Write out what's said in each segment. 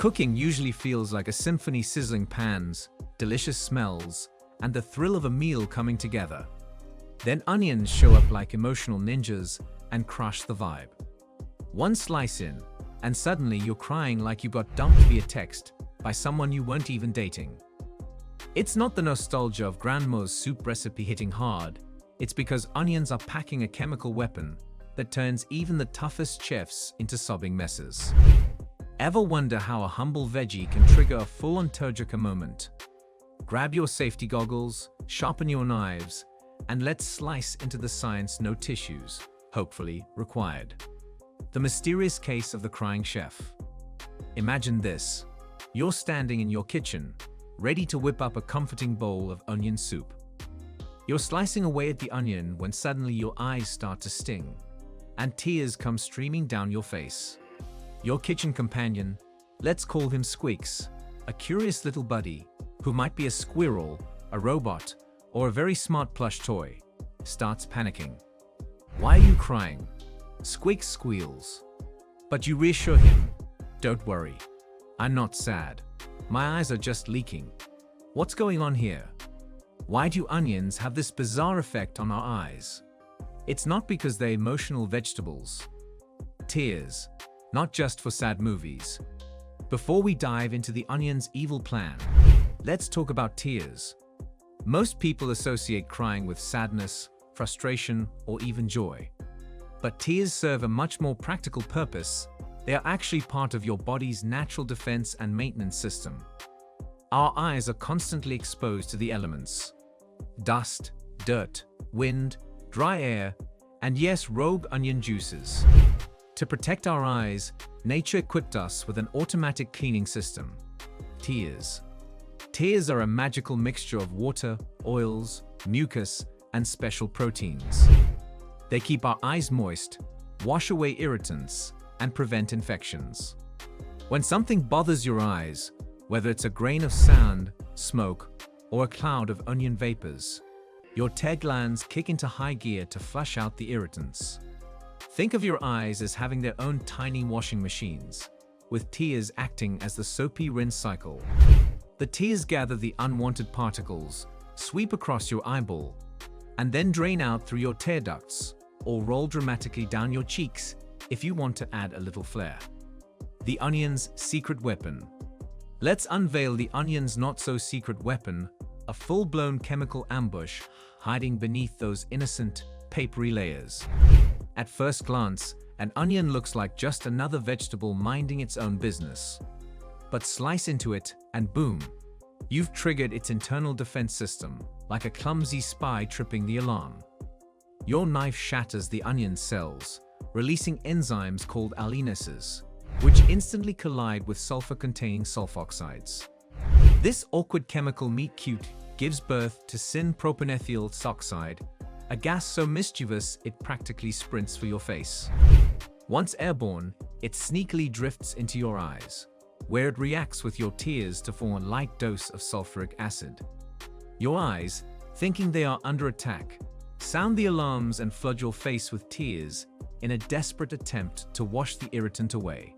Cooking usually feels like a symphony: sizzling pans, delicious smells, and the thrill of a meal coming together. Then onions show up like emotional ninjas and crush the vibe. One slice in, and suddenly you're crying like you got dumped via text by someone you weren't even dating. It's not the nostalgia of grandma's soup recipe hitting hard, it's because onions are packing a chemical weapon that turns even the toughest chefs into sobbing messes. Ever wonder how a humble veggie can trigger a full-on turducken moment? Grab your safety goggles, sharpen your knives, and let's slice into the science: no tissues, hopefully, required. The mysterious case of the crying chef. Imagine this. You're standing in your kitchen, ready to whip up a comforting bowl of onion soup. You're slicing away at the onion when suddenly your eyes start to sting, and tears come streaming down your face. Your kitchen companion, let's call him Squeaks, a curious little buddy who might be a squirrel, a robot, or a very smart plush toy, starts panicking. Why are you crying? Squeaks squeals. But you reassure him, don't worry, I'm not sad. My eyes are just leaking. What's going on here? Why do onions have this bizarre effect on our eyes? It's not because they're emotional vegetables. Tears, not just for sad movies. Before we dive into the onion's evil plan, let's talk about tears. Most people associate crying with sadness, frustration, or even joy. But tears serve a much more practical purpose. They are actually part of your body's natural defense and maintenance system. Our eyes are constantly exposed to the elements: dust, dirt, wind, dry air, and yes, rogue onion juices. To protect our eyes, nature equipped us with an automatic cleaning system: tears. Tears are a magical mixture of water, oils, mucus, and special proteins. They keep our eyes moist, wash away irritants, and prevent infections. When something bothers your eyes, whether it's a grain of sand, smoke, or a cloud of onion vapors, your tear glands kick into high gear to flush out the irritants. Think of your eyes as having their own tiny washing machines, with tears acting as the soapy rinse cycle. The tears gather the unwanted particles, sweep across your eyeball, and then drain out through your tear ducts, or roll dramatically down your cheeks if you want to add a little flair. The onion's secret weapon. Let's unveil the onion's not-so-secret weapon, a full-blown chemical ambush hiding beneath those innocent, papery layers. At first glance, an onion looks like just another vegetable minding its own business. But slice into it, and boom, you've triggered its internal defense system, like a clumsy spy tripping the alarm. Your knife shatters the onion cells, releasing enzymes called alinases, which instantly collide with sulfur-containing sulfoxides. This awkward chemical meet-cute gives birth to syn-Propanethial-S-oxide, a gas so mischievous it practically sprints for your face. Once airborne, it sneakily drifts into your eyes, where it reacts with your tears to form a light dose of sulfuric acid. Your eyes, thinking they are under attack, sound the alarms and flood your face with tears in a desperate attempt to wash the irritant away.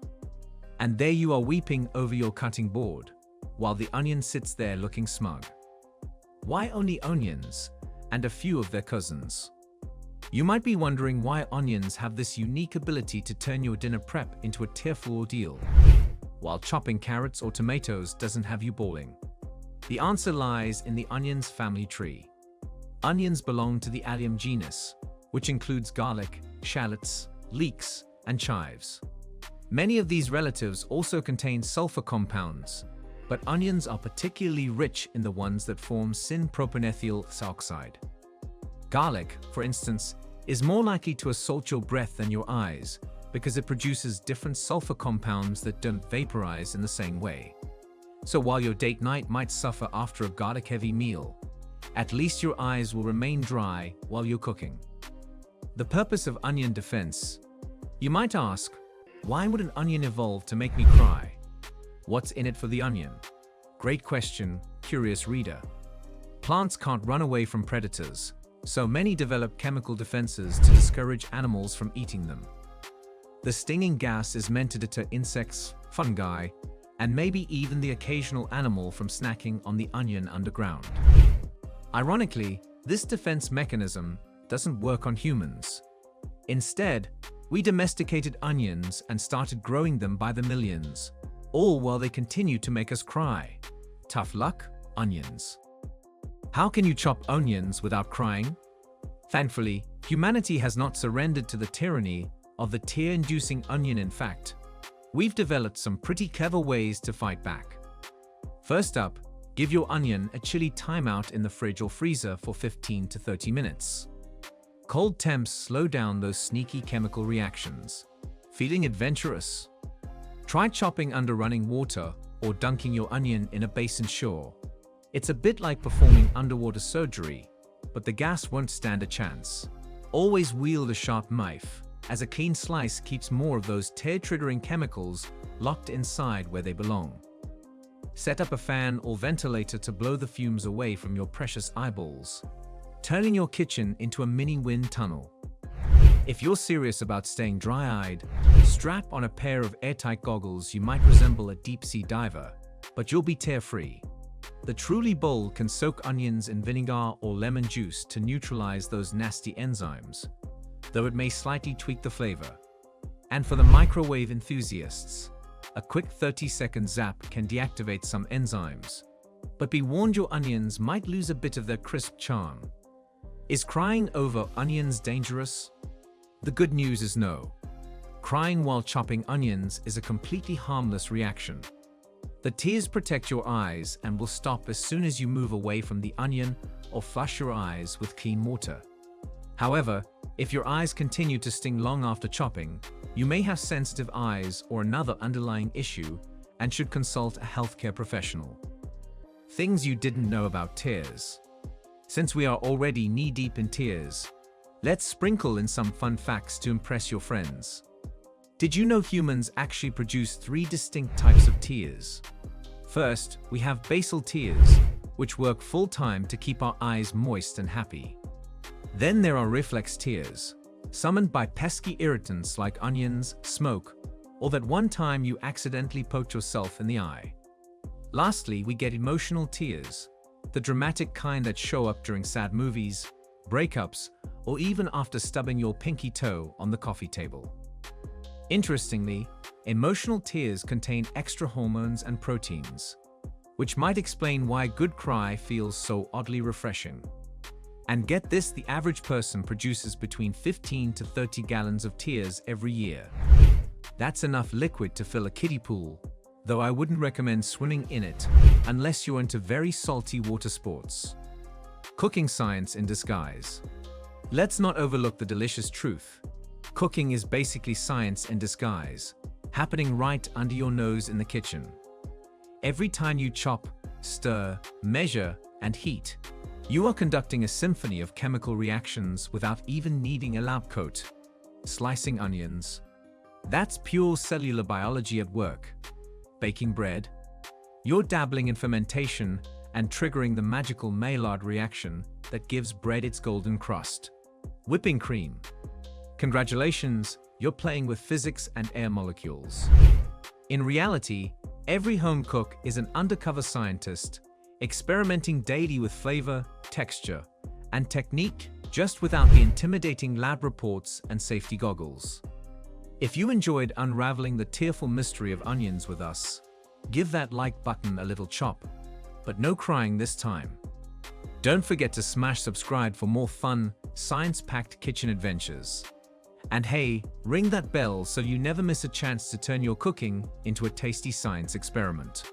And there you are weeping over your cutting board, while the onion sits there looking smug. Why only onions, and a few of their cousins? You might be wondering why onions have this unique ability to turn your dinner prep into a tearful ordeal, while chopping carrots or tomatoes doesn't have you bawling. The answer lies in the onion's family tree. Onions belong to the allium genus, which includes garlic, shallots, leeks, and chives. Many of these relatives also contain sulfur compounds, but onions are particularly rich in the ones that form syn-Propanethial-S-oxide. Garlic, for instance, is more likely to assault your breath than your eyes because it produces different sulfur compounds that don't vaporize in the same way. So while your date night might suffer after a garlic-heavy meal, at least your eyes will remain dry while you're cooking. The purpose of onion defense. You might ask, why would an onion evolve to make me cry? What's in it for the onion? Great question, curious reader. Plants can't run away from predators, so many develop chemical defenses to discourage animals from eating them. The stinging gas is meant to deter insects, fungi, and maybe even the occasional animal from snacking on the onion underground. Ironically, this defense mechanism doesn't work on humans. Instead, we domesticated onions and started growing them by the millions, all while they continue to make us cry. Tough luck, onions. How can you chop onions without crying? Thankfully, humanity has not surrendered to the tyranny of the tear-inducing onion. In fact, we've developed some pretty clever ways to fight back. First up, give your onion a chilly timeout in the fridge or freezer for 15 to 30 minutes. Cold temps slow down those sneaky chemical reactions. Feeling adventurous? Try chopping under running water or dunking your onion in a basin shower. It's a bit like performing underwater surgery, but the gas won't stand a chance. Always wield a sharp knife, as a clean slice keeps more of those tear-triggering chemicals locked inside where they belong. Set up a fan or ventilator to blow the fumes away from your precious eyeballs, turning your kitchen into a mini wind tunnel. If you're serious about staying dry-eyed, strap on a pair of airtight goggles. You might resemble a deep-sea diver, but you'll be tear-free. The Truly bowl can soak onions in vinegar or lemon juice to neutralize those nasty enzymes, though it may slightly tweak the flavor. And for the microwave enthusiasts, a quick 30-second zap can deactivate some enzymes. But be warned, your onions might lose a bit of their crisp charm. Is crying over onions dangerous? The good news is no. Crying while chopping onions is a completely harmless reaction. The tears protect your eyes and will stop as soon as you move away from the onion or flush your eyes with clean water. However, if your eyes continue to sting long after chopping, you may have sensitive eyes or another underlying issue and should consult a healthcare professional. Things you didn't know about tears. Since we are already knee-deep in tears, let's sprinkle in some fun facts to impress your friends. Did you know humans actually produce 3 distinct types of tears? First, we have basal tears, which work full-time to keep our eyes moist and happy. Then there are reflex tears, summoned by pesky irritants like onions, smoke, or that one time you accidentally poked yourself in the eye. Lastly, we get emotional tears, the dramatic kind that show up during sad movies, breakups, or even after stubbing your pinky toe on the coffee table. Interestingly, emotional tears contain extra hormones and proteins, which might explain why a good cry feels so oddly refreshing. And get this, the average person produces between 15 to 30 gallons of tears every year. That's enough liquid to fill a kiddie pool, though I wouldn't recommend swimming in it unless you're into very salty water sports. Cooking science in disguise. Let's not overlook the delicious truth. Cooking is basically science in disguise, happening right under your nose in the kitchen. Every time you chop, stir, measure, and heat, you are conducting a symphony of chemical reactions without even needing a lab coat. Slicing onions. That's pure cellular biology at work. Baking bread. You're dabbling in fermentation and triggering the magical Maillard reaction that gives bread its golden crust. Whipping cream. Congratulations, you're playing with physics and air molecules. In reality, every home cook is an undercover scientist, experimenting daily with flavor, texture, and technique, just without the intimidating lab reports and safety goggles. If you enjoyed unraveling the tearful mystery of onions with us, give that like button a little chop, but no crying this time. Don't forget to smash subscribe for more fun, science-packed kitchen adventures. And hey, ring that bell so you never miss a chance to turn your cooking into a tasty science experiment.